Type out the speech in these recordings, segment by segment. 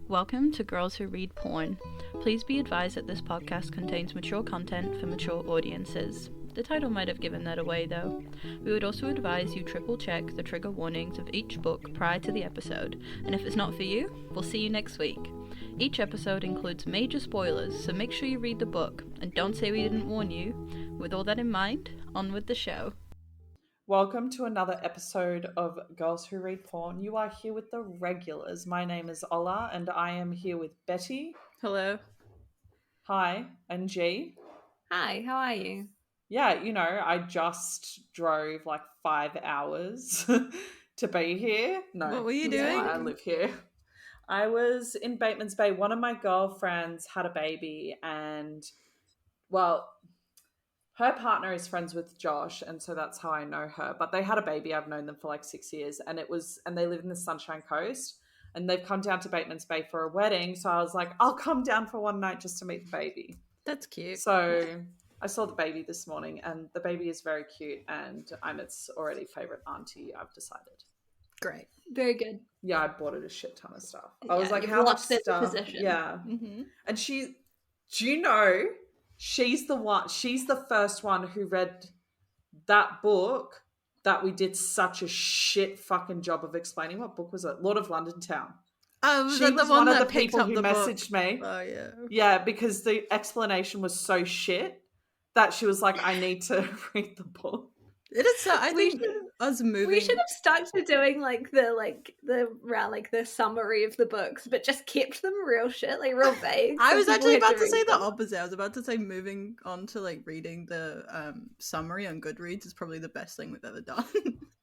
Welcome to Girls Who Read Porn. Please be advised that this podcast contains mature content for mature audiences. The title might have given that away though. We would also advise you triple check the trigger warnings of each book prior to the episode, and if it's not for you, we'll see you next week. Each episode includes major spoilers, so make sure you read the book, and don't say we didn't warn you. With all that in mind, on with the show. Welcome to another episode of Girls Who Read Porn. You are here with the regulars. My name is Ola and I am here with Betty. Hello. Hi. And G. Hi, how are you? Yeah, I just drove like 5 hours to be here. No. What were you doing? I live here. I was in Bateman's Bay. One of my girlfriends had a baby and, well, her partner is friends with Josh, and so that's how I know her. But they had a baby. I've known them for like 6 years, and they live in the Sunshine Coast, and they've come down to Bateman's Bay for a wedding. So I was like, I'll come down for one night just to meet the baby. That's cute. So I saw the baby this morning, and the baby is very cute, and I'm its already favorite auntie. I've decided. Great. Very good. Yeah, I bought it a shit ton of stuff. I was like, you've how much locked it in stuff? position. Yeah, Mm-hmm. and do you know? She's the first one who read that book that we did such a shit fucking job of explaining. What book was it? Lord of London Town. Oh, She was one of the people who book? messaged me. Oh, yeah. Yeah, because the explanation was so shit that she was like, I need to read the book. It is so. I think us moving. We should have stuck to doing the summary of the books, but just kept them real shit, like real vague. I so was people actually had about to read say the them. opposite. I was about to say moving on to like reading the summary on Goodreads is probably the best thing we've ever done.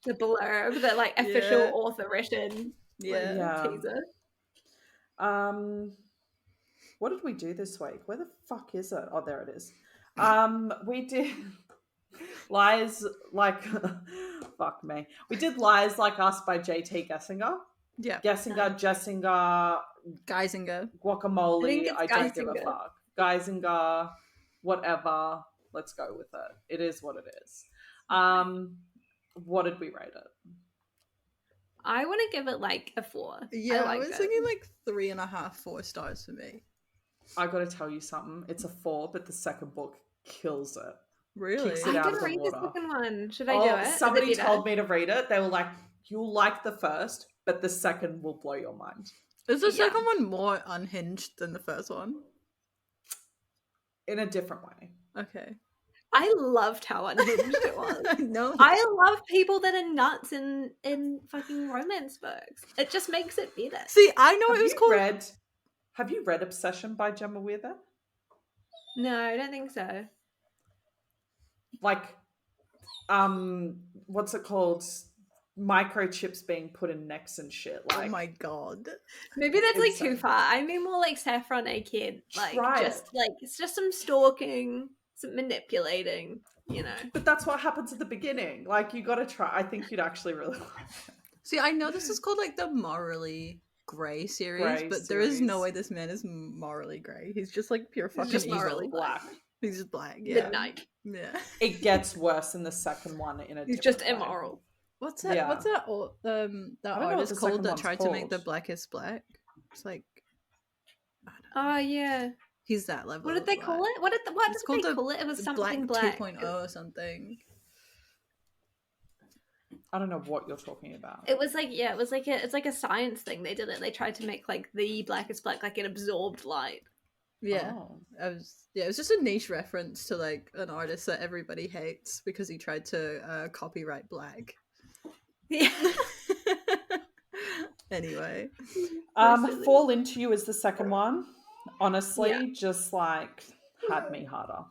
The blurb, the like official Yeah. author written Yeah. teaser. What did we do this week? Where the fuck is it? Oh, there it is. We did Lies Like fuck me. We did Lies Like Us by JT Geissinger. Yeah. Geissinger, Jessinger, Geissinger. Guacamole. I think it's I don't give a Geissinger. fuck. Geissinger, whatever. Let's go with it. It is what it is. What did we rate it? I want to give it like a 4. Yeah, I like was it. thinking like 3.5, 4 stars for me. I got to tell you something. It's a 4, but the second book kills it. Really? Kicks I it out didn't of the read water. the second one. Should I do it? Is Somebody it better? told me to read it. They were like, you'll like the first, but the second will blow your mind. Is the Yeah. second one more unhinged than the first one? In a different way. Okay. I loved how unhinged it was. No. I love people that are nuts in fucking romance books. It just makes it better. See, I know it was called. Have you read Obsession by Gemma Weather? No, I don't think so. Like, what's it called? Microchips being put in necks and shit. Like, Oh my god. Maybe that's like Insane. too far. I mean more like Saffron A Kid. Like Try just it. like it's just some stalking, some manipulating, you know. But that's what happens at the beginning. Like, you gotta try. I think you'd actually really like it. See, I know this is called like the morally grey series, Grey but there is no series. way this man is morally grey. He's just like pure fucking just evil. morally Black. He's just black. Yeah. Midnight. Yeah. It gets worse in the second one in a He's different just way. immoral. What's that? Yeah. What's that? That know what artist the called second that one's tried to make the called. blackest black. It's like Oh yeah. he's that level. What did they of call black. it? What did It's they called the call it? It was The something Black black. 2.0 or something. I don't know what you're talking about. It was like it's like a science thing. They did it. They tried to make like the blackest black, like it absorbed light. Yeah. Oh. It was just a niche reference to like an artist that everybody hates because he tried to copyright black. Yeah. Anyway. Fall Into You is the second one. Honestly, Yeah. just like had me harder.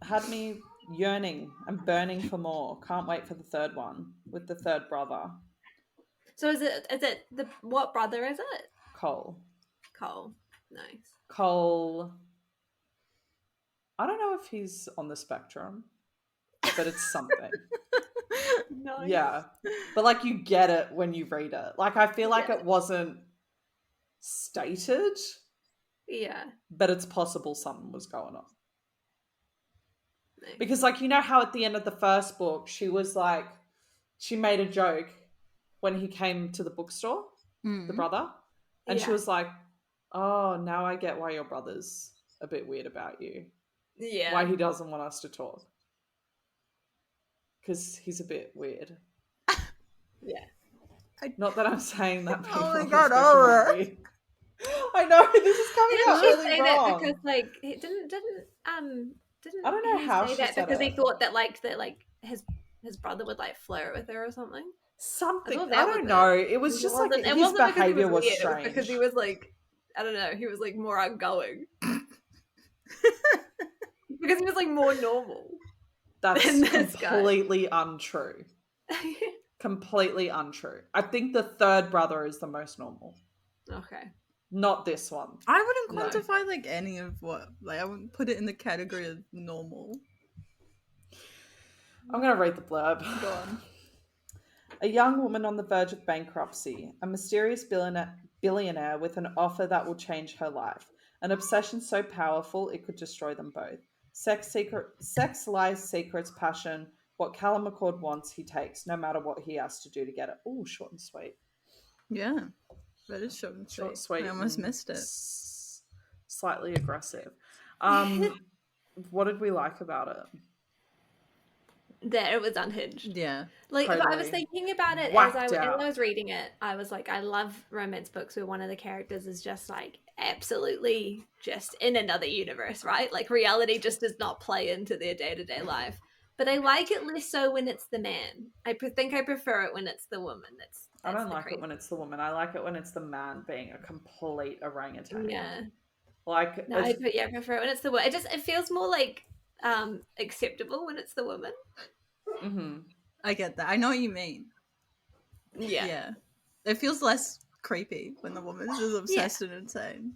Had me yearning and burning for more. Can't wait for the third one with the third brother, So is it what brother is it? Cole. Cole. Nice. Cole. I don't know if he's on the spectrum, but it's something. Nice. Yeah. But like you get it when you read it. Like I feel like Yeah. it wasn't stated, Yeah. but it's possible something was going on. Nice. Because like you know how at the end of the first book she was like she made a joke when he came to the bookstore the brother. And she Yeah. was like, oh, now I get why your brother's a bit weird about you. Yeah. Why he doesn't want us to talk. Because he's a bit weird. Yeah. Not that I'm saying that people Oh my on the God, spectrum are Oliver. weird. I know, this is coming Didn't out she really say wrong. that because like he didn't I don't know he how say she that said because he it. thought that his brother would like flirt with her or something? Something. thought I that don't was know. it. It was just like It his wasn't because he behavior was weird, strange. It was because he was like, I don't know, he was like more outgoing. Because he was like more normal. That's than this guy. completely untrue. Completely untrue. I think the third brother is the most normal. Okay. Not this one. I wouldn't No. quantify like any of what. Like I wouldn't put it in the category of normal. I'm going to read the blurb. Go on. A young woman on the verge of bankruptcy, a mysterious billionaire with an offer that will change her life, an obsession so powerful it could destroy them both. Sex, lies, secrets, passion. What Callum McCord wants, he takes, no matter what he has to do to get it. Ooh, short and sweet. Yeah, that is short and sweet. Short, sweet. I almost missed it. Slightly aggressive. What did we like about it? That it was unhinged. Yeah. Like, if I was Totally thinking about it whacked as out. I was reading it, I was like, I love romance books where one of the characters is just like absolutely just in another universe, right? Like reality just does not play into their day-to-day life. But I like it less so when it's the man. think I prefer it when it's the woman. I don't like it when it's the woman. I like it when it's the man being a complete orangutan. Yeah. Like, No, I prefer it when it's the woman. It feels more like acceptable when it's the woman. mm-hmm. I get that. I know what you mean. Yeah. Yeah. It feels less creepy when the woman is obsessed and insane.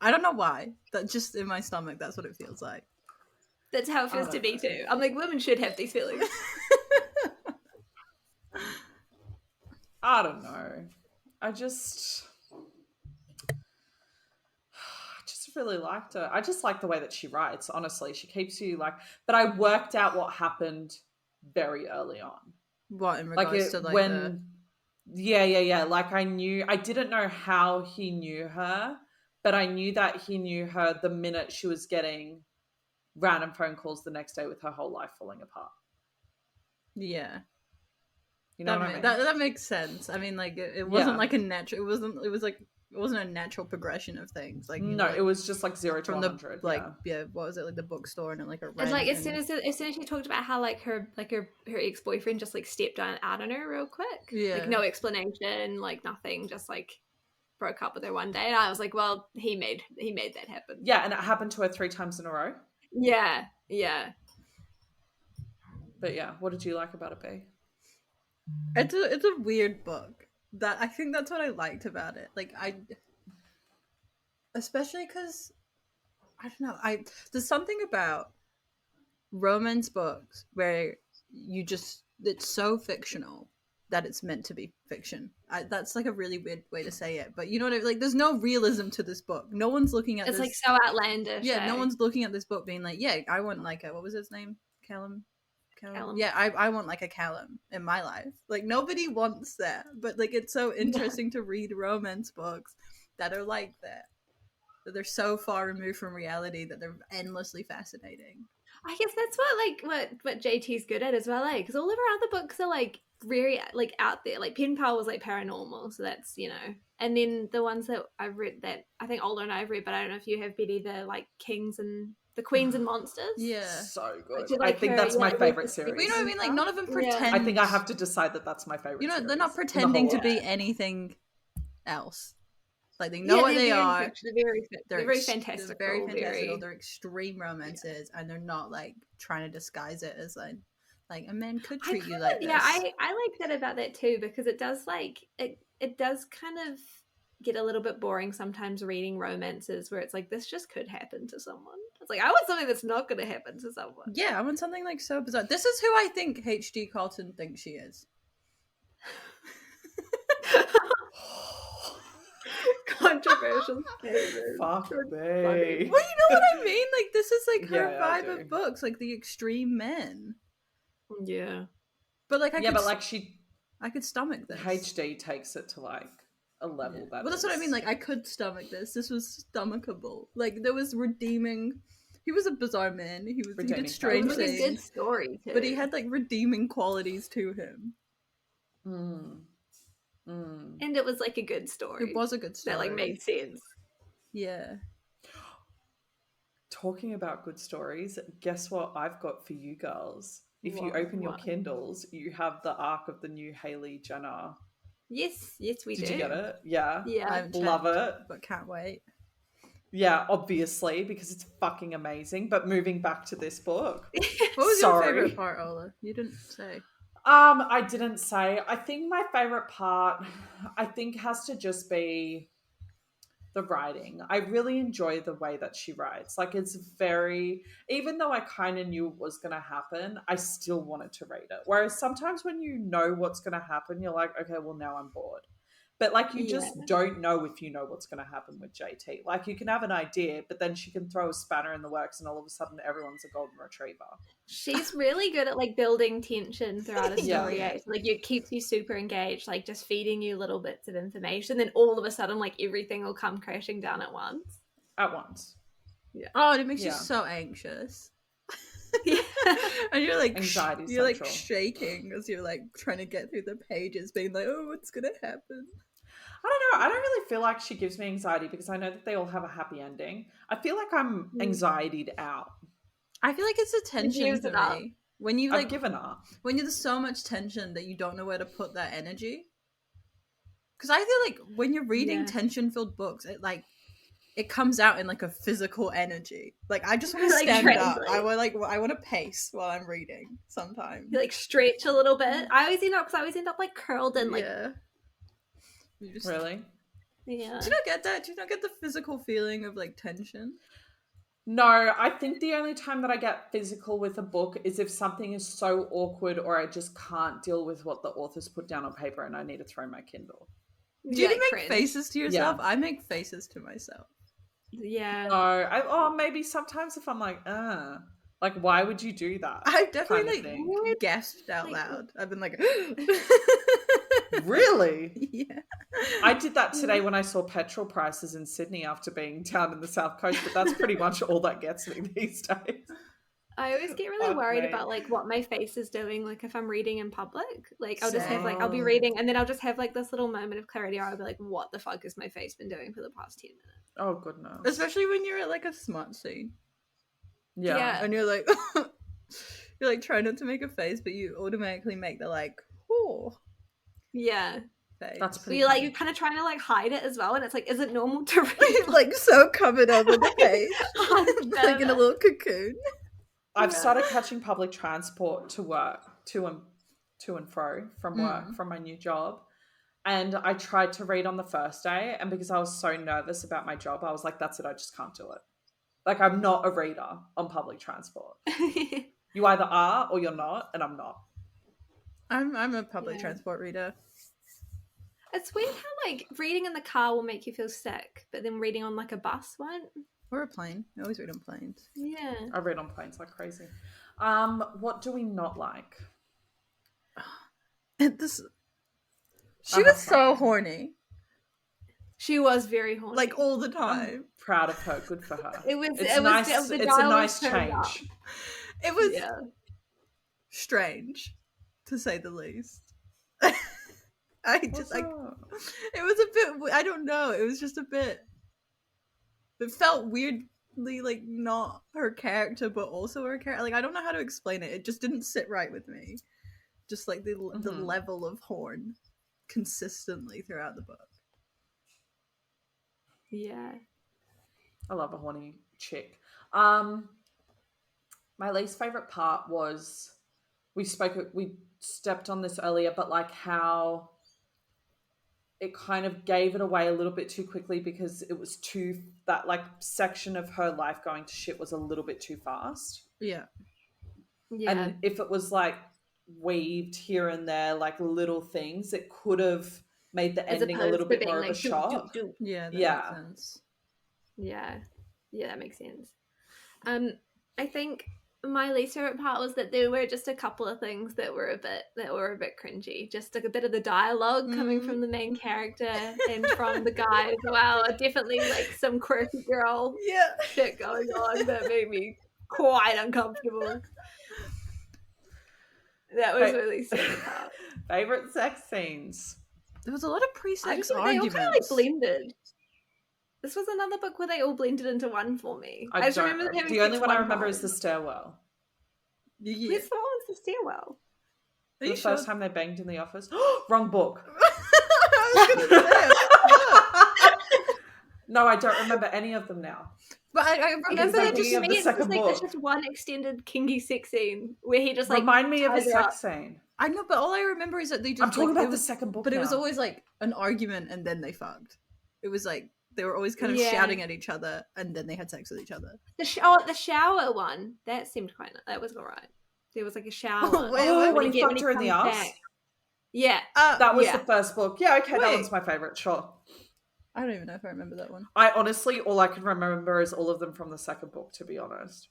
I don't know why. That just in my stomach, that's what it feels like. That's how it feels to me too. I'm like, women should have these feelings. I don't know. I just really liked her. I just like the way that she writes, honestly. She keeps you like, but I worked out what happened very early on. What, in regards to like when Yeah. Like I didn't know how he knew her, but I knew that he knew her the minute she was getting random phone calls the next day with her whole life falling apart. Yeah. You know that what I mean? That makes sense. I mean, like it wasn't like a natural. It wasn't a natural progression of things. Like no, it was just like 0 to 100. What was it, like the bookstore and like a It's like as soon as she talked about how like her ex-boyfriend just like stepped out on her real quick. Yeah. Like no explanation, like nothing, just like broke up with her one day, and I was like, well, he made that happen. Yeah, and it happened to her 3 times in a row. Yeah. But yeah, what did you like about it, B? It's a weird book. That I think that's what I liked about it. Like especially because I don't know. There's something about romance books where it's so fictional that it's meant to be fiction. That's like a really weird way to say it, but you know what I mean? Like there's no realism to this book. No one's looking at it's this. Like so outlandish. Yeah, no one's looking at this book being like, yeah, I want like a, what was his name? Callum. Yeah, I want like a Callum in my life. Like nobody wants that, but like it's so interesting to read romance books that are like that they're so far removed from reality that they're endlessly fascinating. I guess that's what JT's good at as well, because all of our other books are like very like out there. Like Pen Pal was like paranormal, so that's, you know. And then the ones that I've read that I think Ola and I've read, but I don't know if you have, Betty, the like Queens and Monsters. Yeah, so good. Like I think that's my favorite series. But you know what I mean? Like none of them pretend. I think I have to decide that that's my favorite. You know, series. they're not pretending to be anything else. Like they know what they are. They're very fantastical. They're very fantastical. They're extreme romances, and they're not like trying to disguise it as like a man could treat you like this. Yeah, I like that about that too, because it does like it does kind of get a little bit boring sometimes reading romances where it's like this just could happen to someone. It's like I want something that's not going to happen to someone. Yeah, I want something like so bizarre. This is who I think H.D. Carlton thinks she is. Controversial statement. Fuck me. Well, you know what I mean? Like this is like her vibe of books, like the extreme men. Yeah. But like but like she I could stomach this. HD takes it to like a level that well, that's what I mean. Like, I could stomach this. This was stomachable. Like, there was redeeming. He was a bizarre man. He Redeeming did strange It was characters. a good things, story too. but he had like redeeming qualities to him. And it was like a good story. It was a good story. That like made sense. Yeah. Talking about good stories, guess what I've got for you girls? If you open your Kindles, you have the arc of the new Hailey Jenner. Yes, we do. Did you get it? Yeah. Yeah. I love it. But can't wait. Yeah, obviously, because it's fucking amazing. But moving back to this book. What was your favorite part, Ola? You didn't say. I didn't say. I think my favorite part, has to just be the writing. I really enjoy the way that she writes. Like, it's very, even though I kind of knew it was going to happen, I still wanted to read it. Whereas sometimes when you know what's going to happen, you're like, okay, well, now I'm bored. But like, you just don't know if you know what's going to happen with JT. Like, you can have an idea, but then she can throw a spanner in the works and all of a sudden everyone's a golden retriever. She's really good at like building tension throughout a story. Yeah. Like, it keeps you super engaged, like just feeding you little bits of information. Then all of a sudden, like everything will come crashing down at once. At once. Yeah. Oh, it makes you so anxious. Yeah. And you're like, Anxiety you're central. like shaking as you're like trying to get through the pages, being like, oh, what's gonna happen? I don't know. I don't really feel like she gives me anxiety because I know that they all have a happy ending. I feel like I'm anxietied out. I feel like it's a tension for me. When you like I've given up. When there's so much tension that you don't know where to put that energy. Because I feel like when you're reading tension-filled books, it comes out in like a physical energy. Like, I just want to Like, stand up. translate. I want to pace while I'm reading sometimes. You like stretch a little bit. I always end up like curled in like. Yeah. Really? Yeah. Do you not get that? Do you not get the physical feeling of like tension? No, I think the only time that I get physical with a book is if something is so awkward or I just can't deal with what the author's put down on paper and I need to throw my Kindle. Do you make faces to yourself? Yeah. I make faces to myself. Yeah. No, maybe sometimes if I'm like, like, why would you do that? I've definitely like gasped out loud. I've been like, really? Yeah. I did that today when I saw petrol prices in Sydney after being down in the South Coast, but that's pretty much all that gets me these days. I always get really worried about like what my face is doing, like if I'm reading in public. Like I'll just have like I'll be reading and then I'll just have like this little moment of clarity where I'll be like, what the fuck has my face been doing for the past 10 minutes? Oh goodness. Especially when you're at like a smart scene. Yeah. And you're like you're like trying not to make a face, but you automatically make the like, oh. Yeah. Face. That's pretty funny. You're kind of trying to like hide it as well, and it's like, is it normal to read? Like so covered up with the page. Like in a little cocoon. I've started catching public transport to work, to and fro from work, from my new job. And I tried to read on the first day. And because I was so nervous about my job, I was like, that's it. I just can't do it. Like, I'm not a reader on public transport. You either are or you're not. And I'm not. I'm a public transport reader. It's weird how like reading in the car will make you feel sick, but then reading on like a bus won't. Or a plane. I always read on planes. Yeah. I read on planes like crazy. What do we not like? She was so horny. She was very horny. Like all the time. I'm proud of her. Good for her. It's nice. It's a nice change. It was strange, to say the least. It was a bit, I don't know. It was just a bit, it felt weirdly like not her character, but also her character. Like, I don't know how to explain it. It just didn't sit right with me. Just like the level of horn consistently throughout the book. Yeah. I love a horny chick. My least favorite part was, we stepped on this earlier, but like how it kind of gave it away a little bit too quickly because it was that like section of her life going to shit was a little bit too fast. Yeah. Yeah. And if it was like weaved here and there, like little things, it could have made the ending a little bit more of a shock. Yeah, that makes sense. Yeah, that makes sense. I think my least favorite part was that there were just a couple of things that were a bit cringy. Just like a bit of the dialogue coming from the main character and from the guy as well. Definitely like some quirky girl shit going on that made me quite uncomfortable. That was my least favorite part. Favorite sex scenes. There was a lot of pre-sex They all arguments. kind of like blended. This was another book where they all blended into one for me. I just remember having the only one I remember part. is the stairwell. Yeah. Which one was the stairwell? The first time they banged in the office. Wrong book. I was gonna say, No, I don't remember any of them now. But I remember that just me, it's just like there's just one extended kinky sex scene where he just like remind me of a ties her up. sex scene. I know, but all I remember is that they just. I'm talking about the second book. But now. It was always like an argument and then they fucked. It was like they were always kind of shouting at each other and then they had sex with each other. The shower one that seemed quite. That was alright. There was like a shower. When he fucked her in the ass. Back. Yeah, that was the first book. Yeah, okay, that one's my favorite. Sure. I don't even know if I remember that one. I honestly, all I can remember is all of them from the second book, to be honest.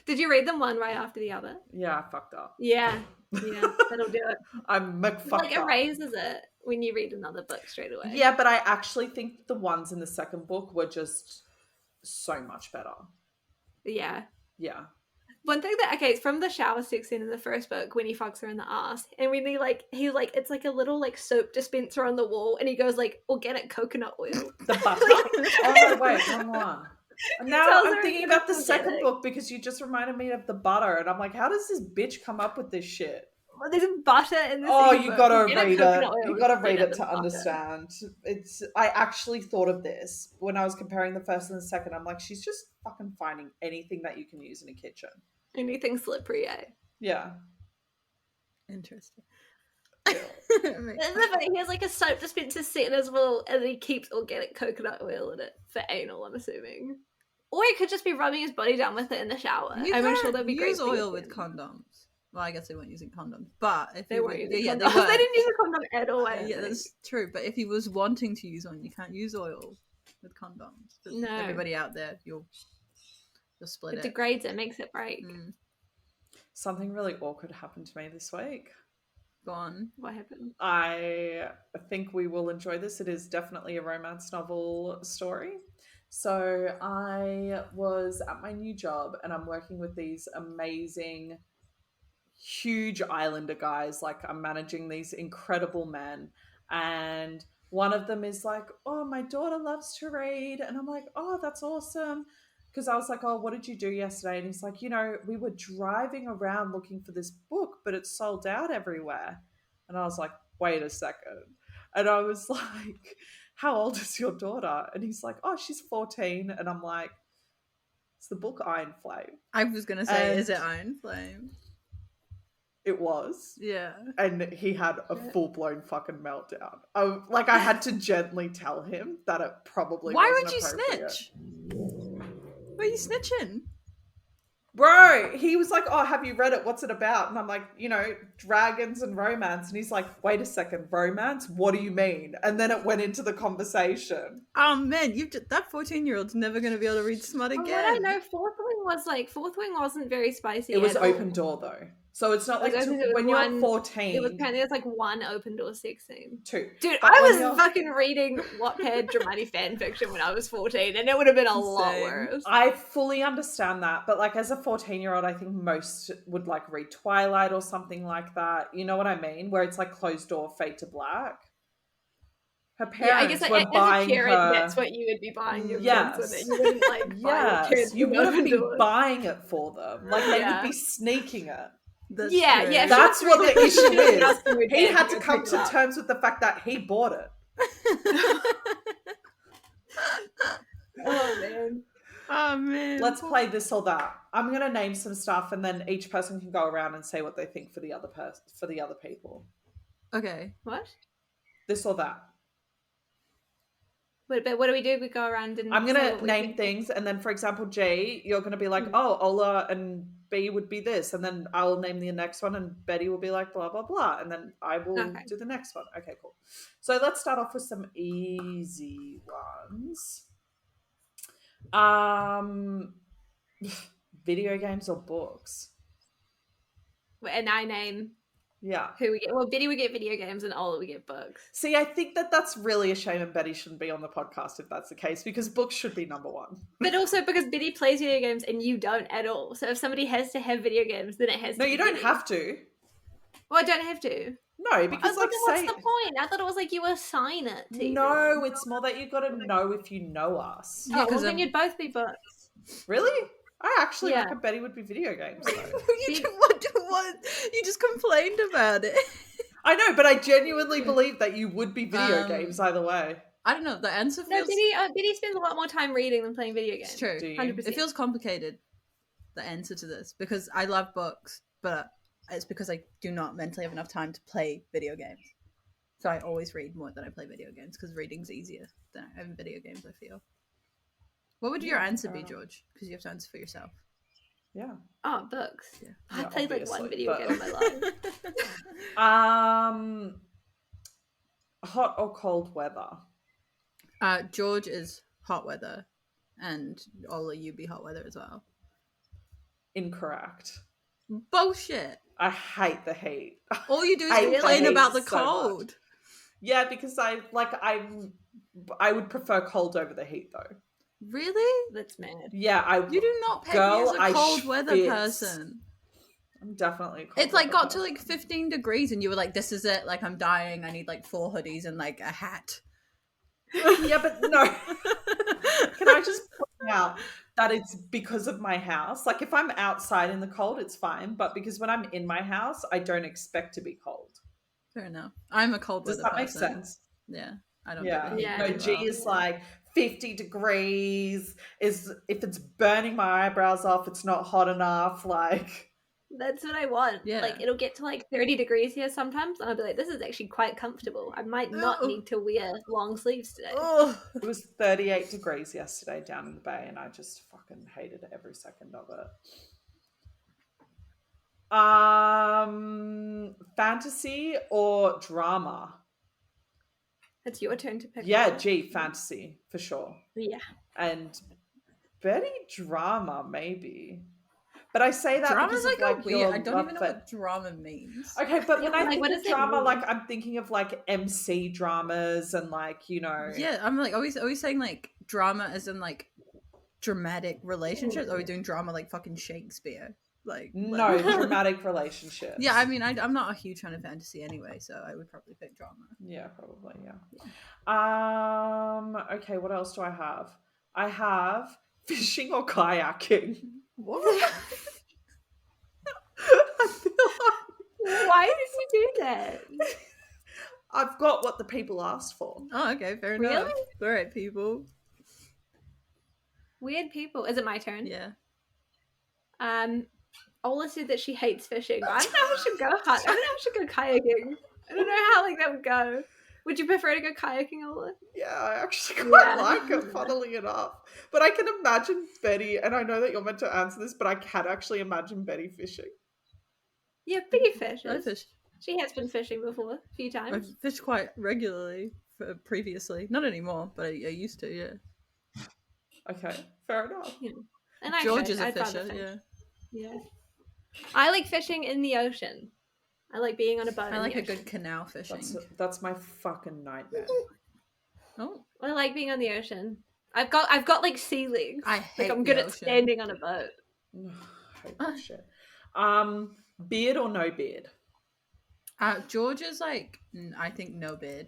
Did you read them one right after the other? Yeah, I fucked up. Yeah, that'll do it. I'm fucked up. Like erases it when you read another book straight away. Yeah, but I actually think the ones in the second book were just so much better. Yeah. Yeah. One thing that it's from the shower sex scene in the first book when he fucks her in the ass, and when it's like a little like soap dispenser on the wall, and he goes like organic coconut oil. The butter. Oh no, wait, wrong one. Now I'm thinking about the second book because you just reminded me of the butter, and I'm like, how does this bitch come up with this shit? Well, there's butter in the you gotta read it. You gotta read it to understand. I actually thought of this when I was comparing the first and the second. I'm like, she's just fucking finding anything that you can use in a kitchen. Anything slippery, eh? Yeah. Interesting. He has like a soap dispenser set as well, and he keeps organic coconut oil in it for anal, I'm assuming. Or he could just be rubbing his body down with it in the shower. I'm sure that'd be great. Use oil with condoms. Well, I guess they weren't using condoms, but if they weren't using condoms. They were. They didn't use a condom at all. Yeah, that's true. But if he was wanting to use one, you can't use oil with condoms. No. Everybody out there, you'll split it. It degrades it, makes it break. Something really awkward happened to me this week. Go on. What happened? I think we will enjoy this. It is definitely a romance novel story. So I was at my new job and I'm working with these amazing, huge islander guys. Like I'm managing these incredible men. And one of them is like, oh, my daughter loves to read. And I'm like, oh, that's awesome. Because I was like, oh, what did you do yesterday? And he's like, we were driving around looking for this book, but it's sold out everywhere. And I was like, wait a second. And I was like, how old is your daughter? And he's like, oh, she's 14. And I'm like, it's the book Iron Flame. I was going to say, is it Iron Flame? It was. Yeah. And he had a full-blown fucking meltdown. I had to gently tell him that it probably wasn't appropriate. Snitch? Why are you snitching? Bro, he was like, oh, have you read it? What's it about? And I'm like, dragons and romance. And he's like, wait a second, romance? What do you mean? And then it went into the conversation. Oh, man, that 14-year-old's never going to be able to read smut again. What I know, Fourth Wing wasn't very spicy. It was open door, though. So it's not like when you're 14. It was kind of, there's like one open door sex scene. 2. Dude, I was fucking reading Wattpad Dramati fan fiction when I was 14, and it would have been a lot worse. I fully understand that, but like as a 14-year-old, I think most would like read Twilight or something like that. You know what I mean? Where it's like closed door, fade to black. Her parents I guess were buying as a parent, her... that's what you would be buying your kids with it. You wouldn't like buy your kids. You wouldn't be buying it for them. Like they would be sneaking it. That's That's what the issue is. He had to come to terms with the fact that he bought it. Oh man. Let's play this or that. I'm gonna name some stuff, and then each person can go around and say what they think for the other people. Okay. What? This or that. But what do we do? We go around and I'm gonna name things, and then for example, G, you're gonna be like, oh, Ola and B would be this, and then I'll name the next one, and Betty will be like blah blah blah, and then I will do the next one. Okay, cool. So let's start off with some easy ones. video games or books? And I name Yeah. who we get. Well, Betty would get video games and Ola would get books. See, I think that's really a shame, and Betty shouldn't be on the podcast if that's the case, because books should be number one. But also because Betty plays video games and you don't at all. So if somebody has to have video games, then it has No, to you be don't Betty. have to. Well, I don't have to. No, because like what's say the point? I thought it was like you assign it to no, everyone. it's more that you got to know if you know us. Oh, well, then you'd both be books. Really? I actually Yeah. reckon Betty would be video games. Though. what? You just complained about it. I know, but I genuinely believe that you would be video games either way. I don't know. The answer No, feels... Betty spends a lot more time reading than playing video games. It's true. 100%. It feels complicated, the answer to this, because I love books, but it's because I do not mentally have enough time to play video games. So I always read more than I play video games, because reading's easier than having video games, I feel. What would your answer be, George? Because you have to answer for yourself. Yeah. Oh, books. Yeah. I Yeah, played like one video obviously, game in my life. Hot or cold weather? George is hot weather, and Ola, you be hot weather as well. Incorrect. Bullshit. I hate the heat. All you do I is hate complain the about the heat so much. cold. Yeah, because I would prefer cold over the heat though. Really? That's mad. Yeah, You do not peg Girl, me as I a cold weather schwitz. person. I'm definitely a cold It's like weather got to like person. 15 degrees and you were like, this is it, like I'm dying, I need like 4 hoodies and like a hat. Yeah, but no. Can I just point out that it's because of my house? Like if I'm outside in the cold, it's fine. But because when I'm in my house, I don't expect to be cold. Fair enough. I'm a cold Does weather that make person. sense? Yeah. I don't Yeah. get the heat Yeah. No, very G well. is like 50 degrees. If it's burning my eyebrows off, it's not hot enough. Like That's what I want. Yeah. Like it'll get to like 30 degrees here sometimes, and I'll be like, this is actually quite comfortable. I might not Oh. need to wear long sleeves today. Oh. it was 38 degrees yesterday down in the bay, and I just fucking hated every second of it. Fantasy or drama? It's your turn to pick. Yeah, one. G, fantasy for sure. Yeah. And Betty, drama maybe. But I say that Drama's because like of a your weird. I don't love even know for- what drama means. Okay, but Yeah, when I like, think what of does it drama, mean? like I'm thinking of like MC dramas and like, you know. Yeah, I'm like always saying like drama as in like dramatic relationships. Or are we doing drama like fucking Shakespeare? Like No, dramatic relationships. Yeah, I mean, I'm not a huge fan of fantasy anyway, so I would probably pick drama. Yeah, probably, yeah. Okay, what else do I have? I have fishing or kayaking. What? I feel like Why did you do that? I've got what the people asked for. Oh, okay, fair Really? enough. All right, people. Weird people. Is it my turn? Yeah. Ola said that she hates fishing. I don't know if I should go. I don't know if I should go kayaking. I don't know how like that would go. Would you prefer to go kayaking, Ola? Yeah, I actually quite Yeah. like it, funnily enough. But I can imagine Betty, and I know that you're meant to answer this, but I can actually imagine Betty fishing. Yeah, Betty I fishes. fish. She has been fishing before a few I times. fish quite regularly previously. Not anymore, but I used to, yeah. Okay, fair enough. And I George fish. is a I'd rather fisher, fish. yeah. Yeah. I like fishing in the ocean. I like being on a boat. I like in a the good ocean. canal fishing. That's my fucking nightmare. Oh, I like being on the ocean. I've got like sea legs. I hate Like I'm the good at ocean. standing on a boat. I hate that shit. Beard or no beard? George is like, I think no beard.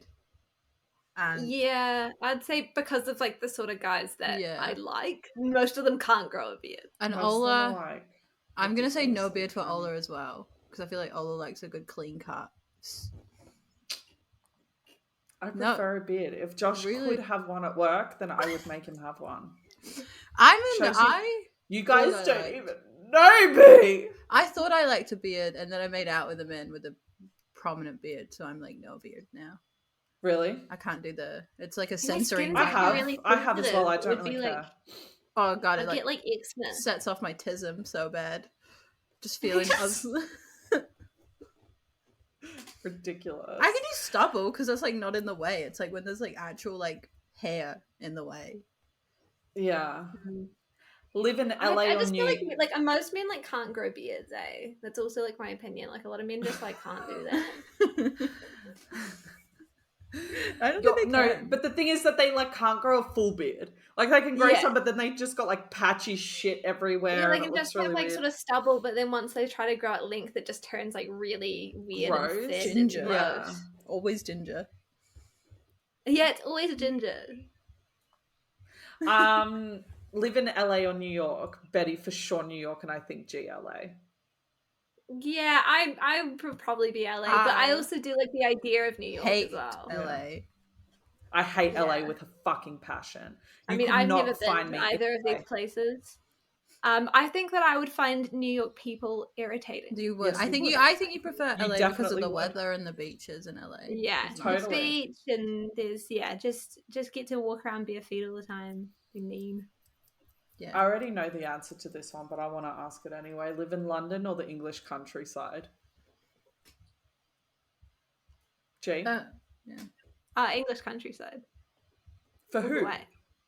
And Yeah, I'd say because of like the sort of guys that Yeah. I like, most of them can't grow a beard. and Most of them are, Ola, like, I'm gonna say no beard for ridiculously Ola as well because I feel like Ola likes a good clean cut. I No. prefer a beard. If Josh Really? could have one at work, then I would make him have one. Shows you- You guys I don't liked. even know me. I thought I liked a beard, and then I made out with a man with a prominent beard, so I'm like no beard now. Really? I can't do it's like a My censoring. skin's I like have. really I have as well. I sensitive. don't It would really be care. Oh god, I'd it like get like eczema. sets off my tism so bad. Just feeling. Ridiculous. I can do stubble because that's like not in the way. It's like when there's like actual like hair in the way. Yeah. Live in LA I or just feel New like most men like can't grow beards, eh? That's also like my opinion. Like a lot of men just like can't do that. I don't think they No, can. but the thing is that they like can't grow a full beard. Like they can grow Yeah. some, but then they just got like patchy shit everywhere, Yeah, and they it can looks just really have like weird. sort of stubble, but then once they try to grow out length, it just turns like really weird Gross. and thin Ginger. and Yeah. gross. Always ginger. Yeah, it's always a ginger. Live in LA or New York. Betty for sure New York, and I think GLA. Yeah, I would probably be LA, but I also do like the idea of New York Hate as well. LA. I hate LA Yeah. with a fucking passion. I mean, I've never been find to me either in of these LA. places. I think that I would find New York people irritating. You would. Yes, I you think would. I think you prefer You LA because of definitely the would. weather and the beaches in LA. Yeah, It's the nice. Totally. beach and there's just get to walk around barefoot all the time. Be mean. I Yeah. already know the answer to this one, but I want to ask it anyway. Live in London or the English countryside? G? Yeah. English countryside. For All who? the way.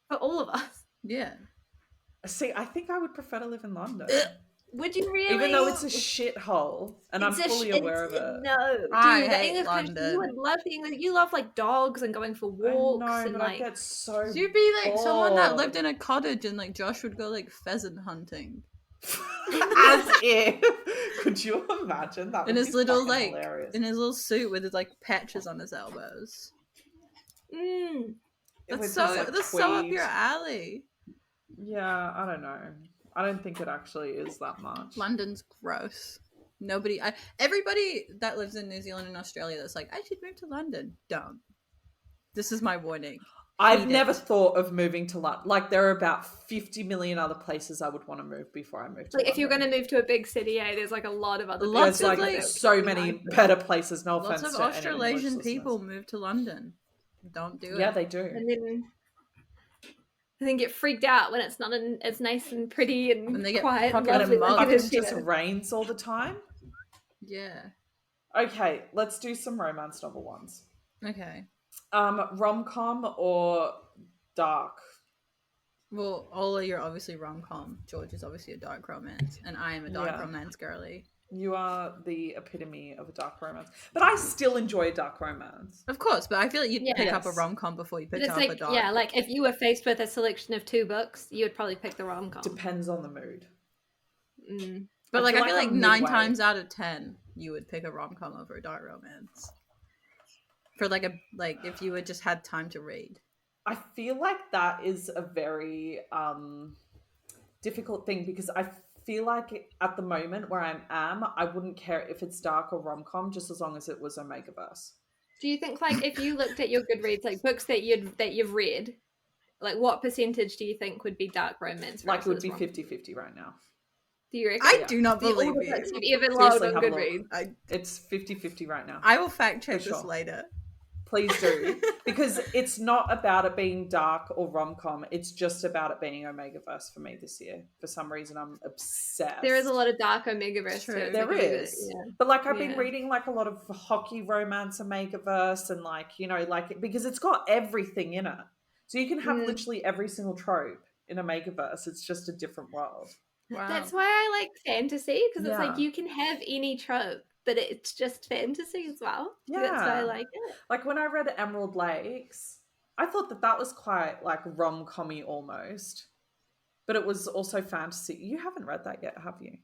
For all of us. Yeah. See, I think I would prefer to live in London. Would you really? Even though it's a shithole, and I'm fully aware of it. No, dude, I the hate English country, you would London. love the English. You love like dogs and going for walks I know, and but like. I get so You'd be like someone that bored. lived in a cottage and like Josh would go like pheasant hunting. As if. Could you imagine that? In Would his be little fucking like hilarious. in his little suit with his like patches on his elbows. Mm. With That's his, so like, that's so up tweed. your alley. Yeah, I don't know. I don't think it actually is that much. London's gross. Everybody that lives in New Zealand and Australia that's like, I should move to London. Don't. This is my warning. I've Heed never it. thought of moving to London. Like, there are about 50 million other places I would want to move before I move to Like London. if you're going to move to a big city, there's like a lot of other. Lots There's of, like like, so many better places. No Lots offense of to any Australasian English people listeners. move to London. Don't do it. Yeah, they do. And then get freaked out when it's not as nice and pretty and When they get quiet and fucking lovely. mugged. Like it Fucking is just here. rains all the time. Yeah. Okay, let's do some romance novel ones. Okay. Rom-com or dark? Well, Ola, you're obviously rom-com. George is obviously a dark romance. And I am a dark Yeah. romance girly. You are the epitome of a dark romance. But I still enjoy dark romance. Of course, but I feel like you'd Yeah. pick up a Yes. rom-com before you But picked it's up a like, dark. yeah, like if you were faced with a selection of 2 books, you would probably pick the rom-com. Depends on the mood. Mm. But like, I feel like I'm 9 midway. times out of 10, you would pick a rom-com over a dark romance. For like if you had just had time to read. I feel like that is a very difficult thing because I feel like at the moment where I am, I wouldn't care if it's dark or rom-com just as long as it was Omegaverse. Do you think like if you looked at your Goodreads, like books that you've read, like what percentage do you think would be dark romance? Like it would versus be rom-com? 50-50 right now. Do you reckon? I Yeah. do not All believe the books you. you've ever loved Seriously, on have a look. Goodreads. It's 50-50 right now. I will fact check For this sure. later. Please do. Because it's not about it being dark or rom-com. It's just about it being Omegaverse for me this year. For some reason, I'm obsessed. There is a lot of dark Omegaverse True. to it. There like, is. yeah. But like I've been Yeah. reading like a lot of hockey romance Omegaverse and like, you know, like because it's got everything in it. So you can have literally every single trope in Omegaverse. It's just a different world. Wow. That's why I like fantasy, because it's like Yeah. you can have any trope, but it's just fantasy as well. That's why I Yeah. like it. Like when I read Emerald Lakes, I thought that was quite like rom-com-y almost. But it was also fantasy. You haven't read that yet, have you?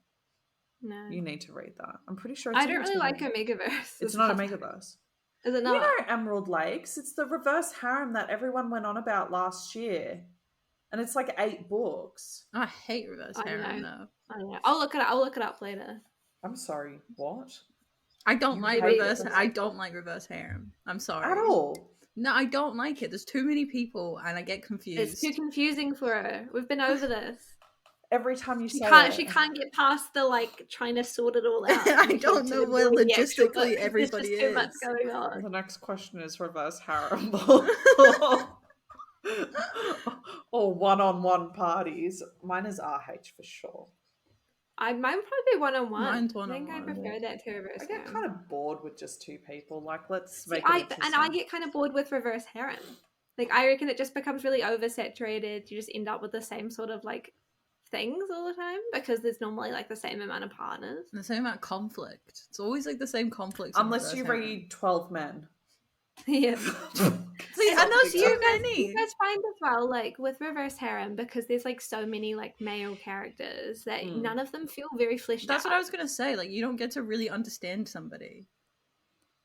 No. You need to read that. I'm pretty sure it's I on don't really your like TV. Omegaverse. It's as not well. Omegaverse. Is it You not? know Emerald Lakes? It's the reverse harem that everyone went on about last year. And it's like 8 books. I hate reverse I harem know. though. I don't know. I'll look it up later. I'm sorry, what? I don't like hate reverse. it. I don't like reverse harem. I'm sorry. At all. No, I don't like it. There's too many people, and I get It's confused. too confusing for her. We've been over this. Every time you She say can't. it. She can't get past the like trying to sort it all out. I don't know where Doing the actual logistically book. everybody There's just too much is. going on. The next question is reverse harem. Or one-on-one parties. Mine is RH for sure. Mine would probably be one-on-one. Mine's I think I one-on-one. prefer that to reverse I get harem. kind of bored with just 2 people. Like, let's See, make it I interesting. get kind of bored with reverse harem. Like I reckon it just becomes really oversaturated. You just end up with the same sort of like things all the time because there's normally like the same amount of partners. The same amount of conflict. It's always like the same conflicts. Unless you read 12 Men. Yeah. See, and those too You many. guys find as well, like with reverse harem, because there's like so many like male characters that none of them feel very fleshed out. That's what I was gonna say. Like, you don't get to really understand somebody.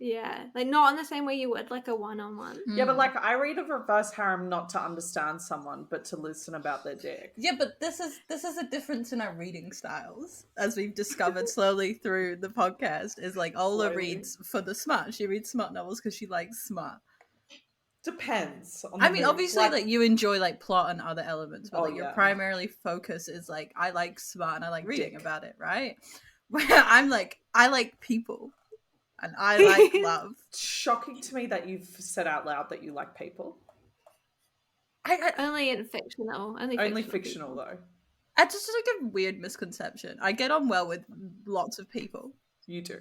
Yeah, like not in the same way you would like a one-on-one. Yeah, but like I read a reverse harem not to understand someone, but to listen about their dick. Yeah, but this is a difference in our reading styles, as we've discovered slowly through the podcast. Is like Ola reads for the smut. She reads smut novels because she likes smut. Depends. On I mean, mood. obviously, like you enjoy like plot and other elements, but Oh, like your yeah. primarily focus is like I like smut and I like reading about it, right? Where I'm like I like people. And I like love. It's shocking to me that you've said out loud that you like people. Only in fictional. Only fictional though. It's just like a weird misconception. I get on well with lots of people. You do.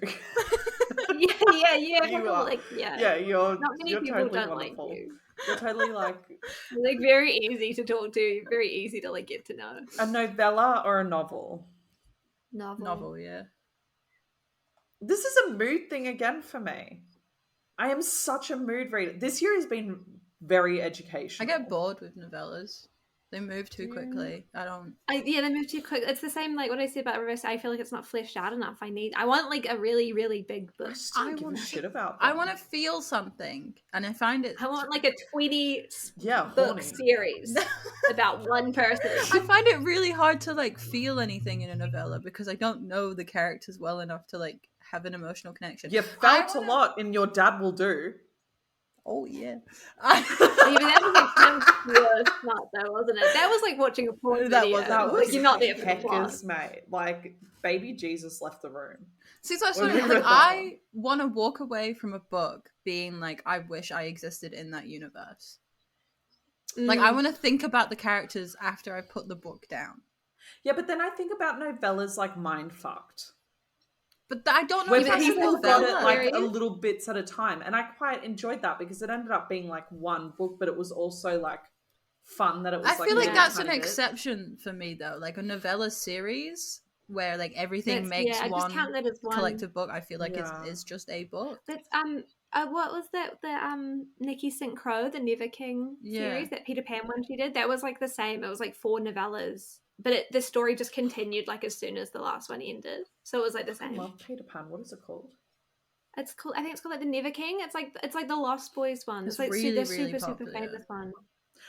yeah. You are. Like, Yeah, you're. Not many You're people totally don't wonderful. like you. You're totally like very easy to talk to, very easy to like get to know. a novella or a novel. Novel, yeah. This is a mood thing again for me. I am such a mood reader. This year has been very educational. I get bored with novellas. They move too quickly. They move too quick. It's the same like what I said about reverse. I feel like it's not fleshed out enough. I want like a really, really big book. I just don't give a shit about I them. want to feel something, and I find it. I want like a 20 book horny. series about one person. I find it really hard to like feel anything in a novella because I don't know the characters well enough to like have an emotional connection. You felt a lot in Your Dad Will Do. Oh yeah. Even that was smart though, wasn't it? That was like watching a porn video. That was like, you're not there for the heckers, plot. mate. Like baby Jesus left the room. See, so When we like, read that I want to walk away from a book being like, I wish I existed in that universe. Like, I want to think about the characters after I put the book down. Yeah, but then I think about novellas like Mindfucked. But I don't know Where if that's a people got novella. it like a little bits at a time. And I quite enjoyed that because it ended up being like one book, but it was also like fun that it was I like feel like little that's an tiny bits. exception for me though. Like a novella series where like everything I makes just one count that as one collective book. I feel like Yeah. it's just a book. That's what was that? The Nikki St. Crow, the Never King series, that Peter Pan one she did. That was like the same. It was like 4 novellas, but the story just continued like as soon as the last one ended. So it was like the I same. love Peter Pan. What is it called? It's called. I think it's called like the Never King. It's like the Lost Boys one. It's like really, the really super popular. famous one.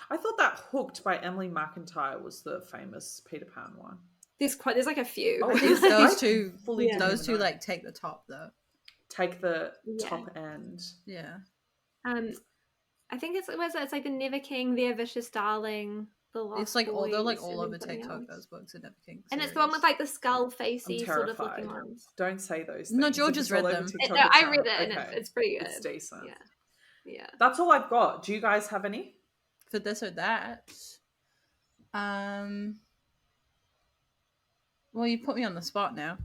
I thought that Hooked by Emily McIntyre was the famous Peter Pan one. There's like a few. Oh, I is think. there? Those I two, fully didn't those even two know. like take the top though. Take the Yeah. top end. Yeah. I think it's like the Never King, Their Vicious Darling, the Lost It's like Boys, they're like and all then over something TikTok. else. Those books and everything. And it's the one with like the skull I'm facey sort of terrified. looking ones. Don't say those things. No, George If has it's all read over them. TikTok, No, it's I not. read it and Okay. it's pretty good. It's decent. Yeah. That's all I've got. Do you guys have any? For this or that. Well, you put me on the spot now.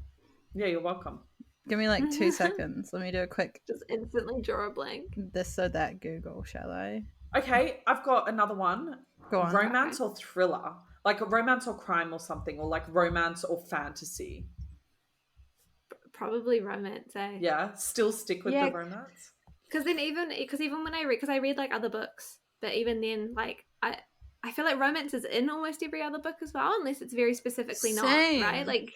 Yeah, you're welcome. Give me like 2 seconds. Let me do a quick Just instantly draw a blank. this or that Google, shall I? Okay, I've got another one. Go on. Romance or thriller? Like a romance or crime or something, or like romance or fantasy. Probably romance, eh? Yeah, still stick with Yeah. the romance. Because even when I read, because I read like other books, but even then, like I feel like romance is in almost every other book as well, unless it's very specifically Same. not, right? Like,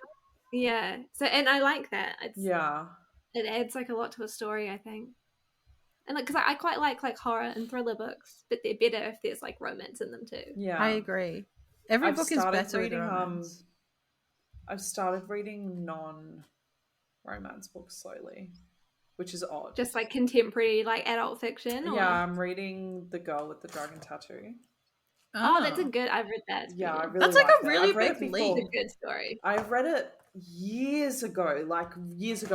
yeah. So, and I like that. Yeah. It adds like a lot to a story, I think. And like, because I quite like horror and thriller books, but they're better if there's like romance in them too. Yeah. I agree. Every I've book is started better with reading, romance. I've started reading non-romance books slowly, which is odd. Just like contemporary, like adult fiction. Or... Yeah, I'm reading The Girl with the Dragon Tattoo. Oh, that's a good. I've read that. It's Yeah, I pretty really That's like like a it. really I've read big it good. before. It's a good story. I read it years ago,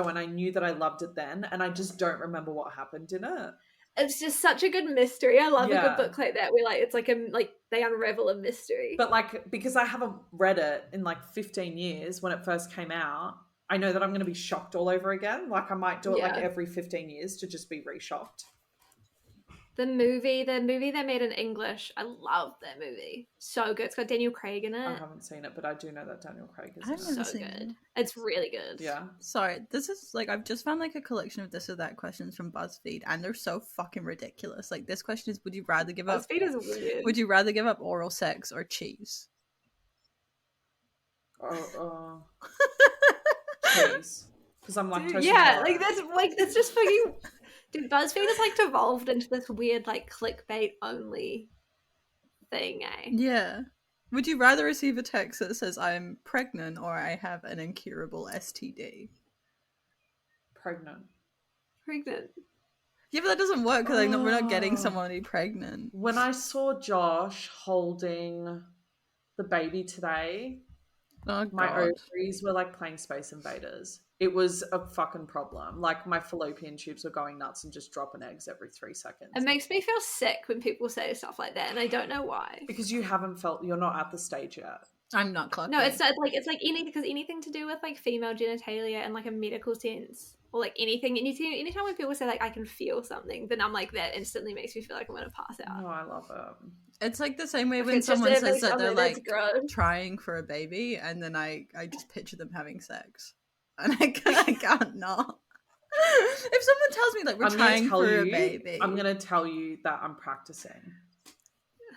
and I knew that I loved it then, and I just don't remember what happened in it. It's just such a good mystery. I love a Yeah. good book like that where like it's like they unravel a mystery. But like, because I haven't read it in like 15 years when it first came out, I know that I'm going to be shocked all over again. Like I might do it like Yeah. every 15 years to just be re-shocked. The movie they made in English. I love that movie. So good. It's got Daniel Craig in it. I haven't seen it, but I do know that Daniel Craig is in I've it. never So seen good. it. It's really good. Yeah. Sorry, this is like I've just found like a collection of this or that questions from BuzzFeed, and they're so fucking ridiculous. Like this question is: Would you rather give up? BuzzFeed is weird. Would you rather give up oral sex or cheese? Cheese. Because I'm lactose Dude, yeah, intolerant. that's just fucking. Dude, BuzzFeed has like devolved into this weird like clickbait only thing, eh? Yeah. Would you rather receive a text that says I'm pregnant or I have an incurable STD? Pregnant. Yeah, but that doesn't work because we're not getting Oh. somebody pregnant. When I saw Josh holding the baby today, Oh my god. ovaries were like playing Space Invaders. It was a fucking problem. Like my fallopian tubes were going nuts and just dropping eggs every 3 seconds. It makes me feel sick when people say stuff like that, and I don't know why. Because you're not at the stage yet. I'm not clocking. No, it's not like anything because anything to do with like female genitalia and like a medical sense or like anything. Anytime when people say like I can feel something, then I'm like that instantly makes me feel like I'm gonna pass out. No, I love it. It's like the same way If when it's just someone says every that they're summer, that's like gross. trying for a baby, and then I just picture them having sex, and I can't not. If someone tells me like we're trying for a baby, I'm gonna tell you that I'm practicing.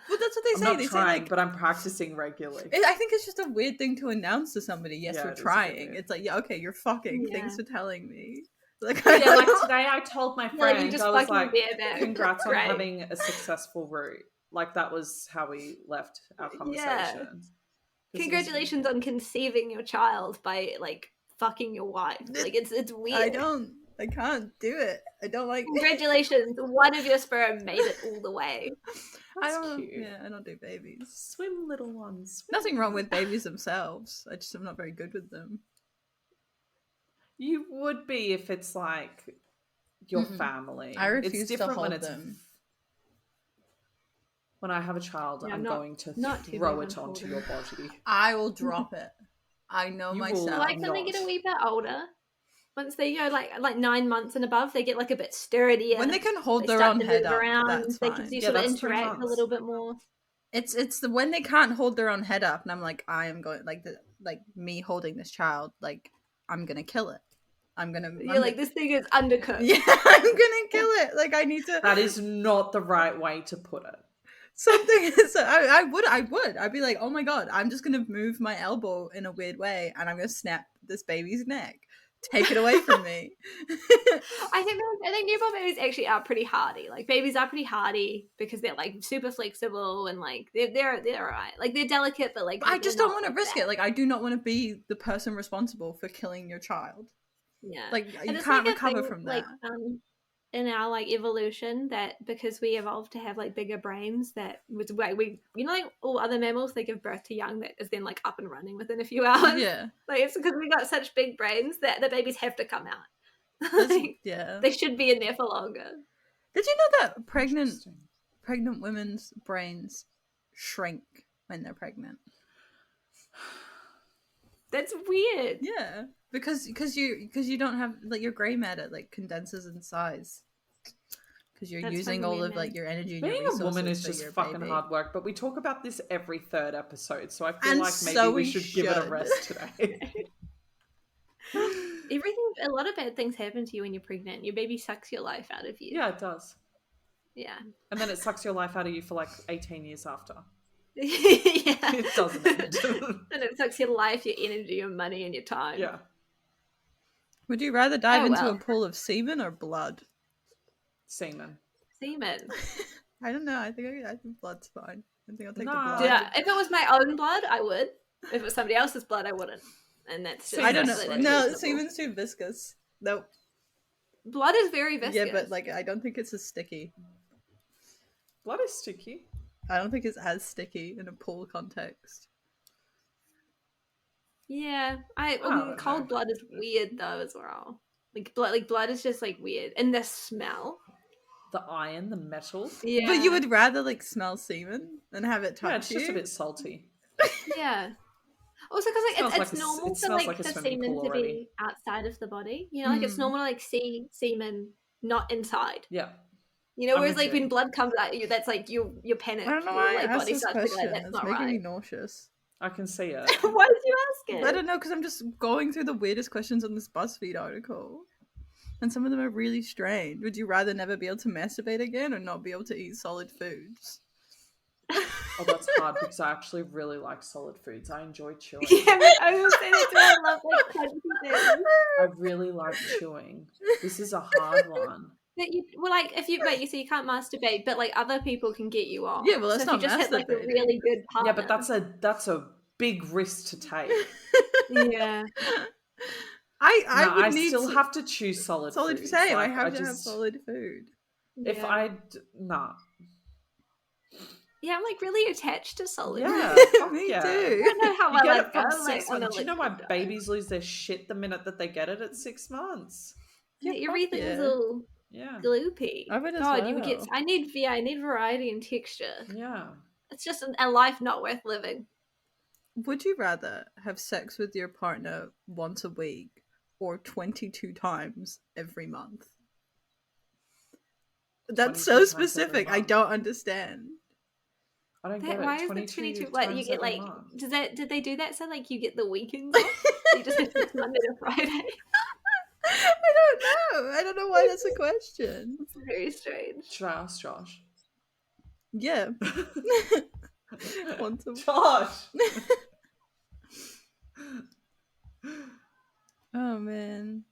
Well, that's what they I'm say. not They trying, say like, but I'm practicing regularly. I think it's just a weird thing to announce to somebody. Yes, Yeah, we're it is a bit trying. weird. It's like, yeah, okay, you're fucking. Yeah. Thanks for telling me. Like, Yeah, like today I told my Like, you friend, just I was fucking like, bareback. congrats on Right. having a successful route. Like that was how we left our conversation. Congratulations on conceiving your child by like fucking your wife. Like it's weird. I can't do it. I don't like. Congratulations, one of your sperm made it all the way. That's I don't. cute. Yeah, I don't do babies. Swim, little ones. Swim. Nothing wrong with babies themselves. I'm not very good with them. You would be if it's like your family. I refuse it's different to when hold it's them. when I have a child. Yeah, I'm going to not too throw big it on onto holding. your body. I will drop it. I know You will myself. Like when they get a not. wee bit older, once they go like 9 months and above, they get like a bit sturdier. When they can hold They their start own to head move up, around. that's They fine. can Yeah, sort of that's 3 interact a months. little bit more. It's the when they can't hold their own head up, and I'm like, I am going like me holding this child, like I'm gonna kill it. You're like, this thing is undercooked. Yeah, I'm gonna kill it. Like I need to. That is not the right way to put it. Something. So I would. I'd be like, oh my god, I'm just gonna move my elbow in a weird way, and I'm gonna snap this baby's neck. Take it away from me. I think newborn babies actually are pretty hardy. Like babies are pretty hardy because they're like super flexible and like they're alright. Like they're delicate, but like I just they're don't not want to like risk that. it. Like I do not want to be the person responsible for killing your child. Yeah, Like And you it's can't like a recover thing, from like, that. in our like evolution, that because we evolved to have like bigger brains, that was like we like all other mammals, they give birth to young that is then like up and running within a few hours. Yeah. Like it's because we got such big brains that the babies have to come out. Like, Yeah. they should be in there for longer. Did you know that pregnant Interesting. women's brains shrink when they're pregnant? That's weird. Yeah, because you don't have like your gray matter like condenses in size because you're That's using fucking all weird, of like man. your energy. And Being your a woman resources is for just your fucking baby. hard work, but we talk about this every third episode, so I feel And like maybe so we we should give it a should. rest today. A lot of bad things happen to you when you're pregnant. Your baby sucks your life out of you. Yeah, it does. Yeah. And then it sucks your life out of you for like 18 years after. Yeah. It doesn't end. And it sucks your life, your energy, your money, and your time. Yeah. Would you rather dive into well. a pool of semen or blood? Semen. Semen. I don't know. I think blood's fine. I think I'll take the Nah. blood. Yeah. If it was my own blood, I would. If it was somebody else's blood, I wouldn't. And that's just I don't know. completely No, reasonable. semen's too viscous. Nope. Blood is very viscous. Yeah, but like I don't think it's as sticky. Blood is sticky. I don't think it's as sticky in a pool context. Yeah, don't cold know. blood is weird though as well. Like blood is just like weird, and the smell. The iron, the metal. Yeah, But you would rather like smell semen than have it touch Yeah, it's you? just a bit salty. Yeah. Also, because Smells like like it's normal it for smells like like a the swimming semen pool to already. be outside of the body. You know, like it's Mm. normal to like see semen not inside. Yeah. You know, I'm whereas with like you. when blood comes out you, that's like you're panicked. I don't know Your why I like asked body this starts to be question. like, that's It's not making me right. nauseous. I can see it. Why did you ask it? I don't know, because I'm just going through the weirdest questions on this BuzzFeed article. And some of them are really strange. Would you rather never be able to masturbate again or not be able to eat solid foods? Oh, that's hard because I actually really like solid foods. I enjoy chewing. Yeah, I was saying that too. I love like crunchy things. I really like chewing. This is a hard one. But you, well, like if you, but you see, you can't masturbate, but like other people can get you off. Yeah, well, that's so if you not just had like a masturbating. really good partner. Yeah, but that's a big risk to take. yeah. I would need still have to choose solid solid foods. same. Like, I have to have solid food. If Yeah. nah. Yeah, I'm like really attached to solid. Yeah, food. fuck Me yeah. I too. don't know how You I get like it from go, 6 like, on months. Do you know why liquid diet. babies lose their shit the minute that they get it at 6 months? Yeah, Yeah, fuck everything's yeah. all Yeah. gloopy. I would as God, you would get. well. I need variety and texture. Yeah. It's just a life not worth living. Would you rather have sex with your partner once a week or 22 times every month? That's 22 so times every specific. I month. don't understand. I don't That, get it. why is the 22 22? What you times get every like? month. Did they do that so like you get the weekends off? So you just have to Monday to Friday. I don't know. I don't know why that's a question. It's very strange. Should I ask Josh? Yeah. Once a Josh! Oh man.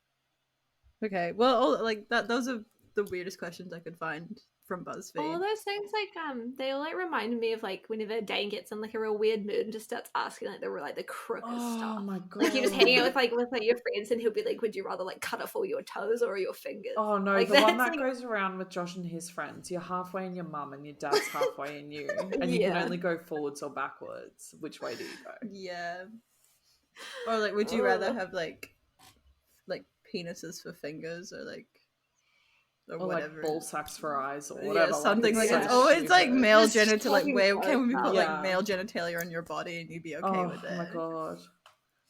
Okay. Well, like that. Those are the weirdest questions I could find from BuzzFeed. All those things like they all like remind me of like whenever Dane gets in like a real weird mood and just starts asking like the crooked stuff. Oh my god. Like you're just hanging out with your friends and he'll be like, would you rather like cut off all your toes or your fingers? Oh no, like, the one that's, that like... goes around with Josh and his friends. You're halfway in your mum and your dad's halfway in you. And you can Yeah. only go forwards or backwards. Which way do you go? Yeah. Or like, would you rather have like penises for fingers or or whatever? like ball sacks for eyes or Yeah, whatever. something like so it's always like stupid. male Just genital. Like, fucking where can we gross. put Yeah. like male genitalia on your body and you'd be okay Oh with it? my god.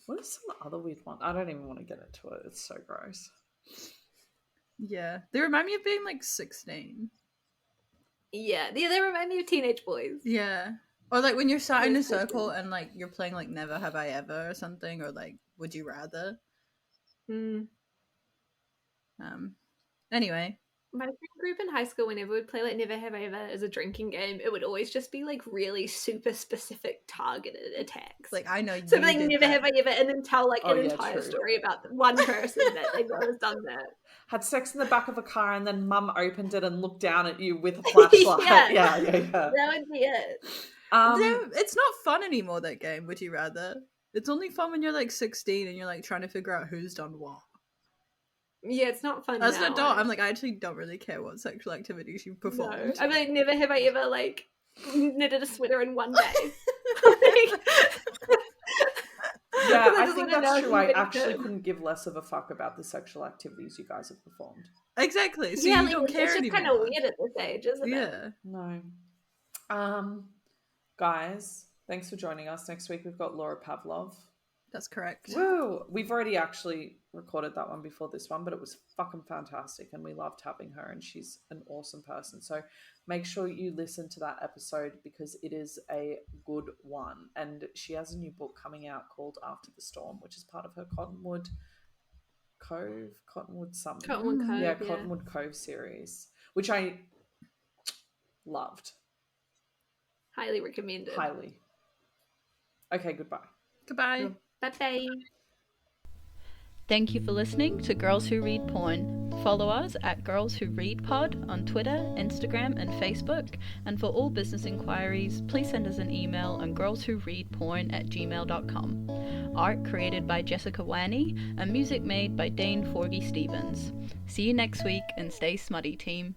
What is some other weird one? I don't even want to get into it. It's so gross. Yeah, they remind me of being like 16. Yeah, they remind me of teenage boys. Yeah, or like when you're sat in a Yes, I circle do. and like you're playing like Never Have I Ever or something, or like Would You Rather. Mm. Anyway. My friend group in high school, whenever we'd play like Never Have I Ever as a drinking game, it would always just be like really super specific targeted attacks. Like, I know So you like did Never that. Have I Ever, and then tell like an Oh, yeah, entire true. story about one person that they know has done that. Had sex in the back of a car and then mum opened it and looked down at you with a flashlight. Yeah. yeah. That would be it. It's not fun anymore, that game, Would You Rather. It's only fun when you're like 16 and you're like trying to figure out who's done what. Yeah, it's not fun. As an now, adult, I'm like, I actually don't really care what sexual activities you no. performed. I'm like, never have I ever like knitted a sweater in one day. Yeah, I I just think wanna that's know true. who I it actually is. couldn't give less of a fuck about the sexual activities you guys have performed. Exactly. So yeah, you like, don't care it's just anymore. kind of weird at this age, isn't it? Yeah. No. Guys, thanks for joining us. Next week we've got Laura Pavlov. That's correct. Woo! We've already actually recorded that one before this one, but it was fucking fantastic and we loved having her and she's an awesome person. So make sure you listen to that episode because it is a good one. And she has a new book coming out called After the Storm, which is part of her Cottonwood something. Cottonwood Cove, Yeah, Cottonwood Cove series, which I loved. Highly recommended. Highly. Okay, goodbye. Goodbye. Bye-bye. Thank you for listening to Girls Who Read Porn. Follow us at Girls Who Read Pod on Twitter, Instagram, and Facebook. And for all business inquiries, please send us an email on girlswhoreadporn@gmail.com. Art created by Jessica Wanney, and music made by Dane Forgy Stevens. See you next week, and stay smutty, team.